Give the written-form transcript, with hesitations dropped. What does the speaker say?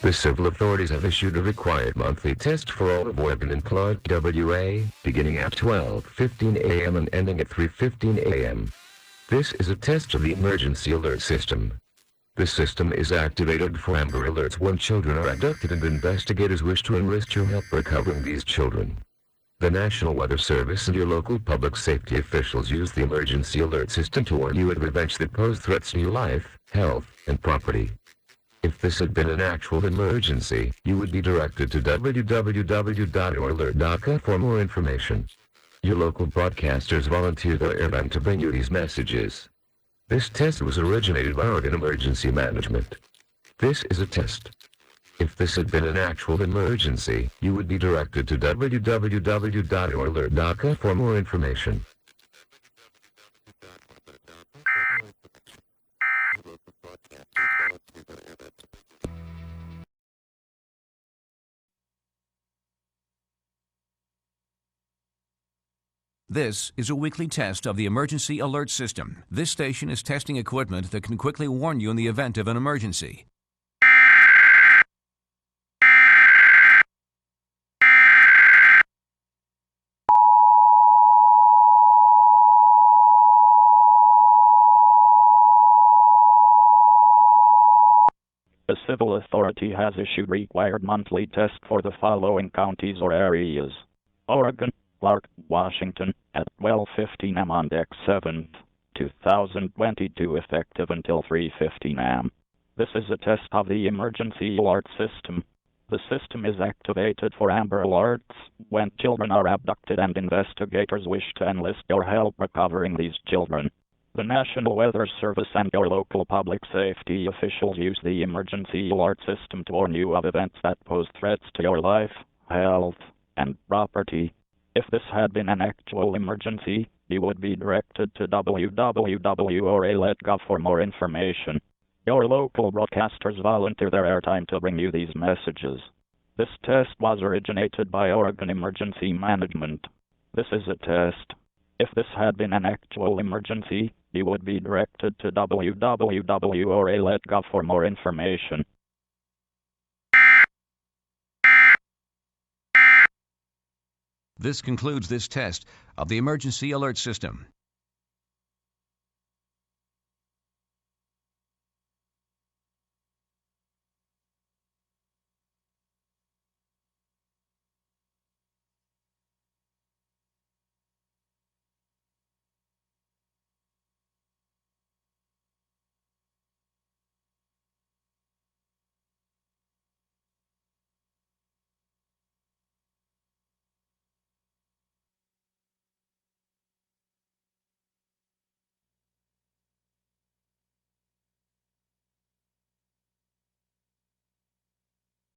The civil authorities have issued a required monthly test for all of Oregon and Clark WA, beginning at 12:15 a.m. and ending at 3:15 a.m. This is a test of the emergency alert system. The system is activated for Amber Alerts when children are abducted and investigators wish to enlist your help recovering these children. The National Weather Service and your local public safety officials use the emergency alert system to warn you of events that pose threats to your life, health, and property. If this had been an actual emergency, you would be directed to www.youralert.ca for more information. Your local broadcasters volunteer their airtime to bring you these messages. This test was originated by Oregon Emergency Management. This is a test. If this had been an actual emergency, you would be directed to www.youralert.ca for more information. This is a weekly test of the Emergency Alert System. This station is testing equipment that can quickly warn you in the event of an emergency. A civil authority has issued required monthly test for the following counties or areas: Oregon, Clark, Washington, at 12:15 a.m. on Deck 7th, 2022, effective until 3:15 a.m. This is a test of the emergency alert system. The system is activated for Amber Alerts when children are abducted and investigators wish to enlist your help recovering these children. The National Weather Service and your local public safety officials use the emergency alert system to warn you of events that pose threats to your life, health, and property. If this had been an actual emergency, you would be directed to www.ora.gov for more information. Your local broadcasters volunteer their airtime to bring you these messages. This test was originated by Oregon Emergency Management. This is a test. If this had been an actual emergency, you would be directed to www.ora.gov for more information. This concludes this test of the Emergency Alert System.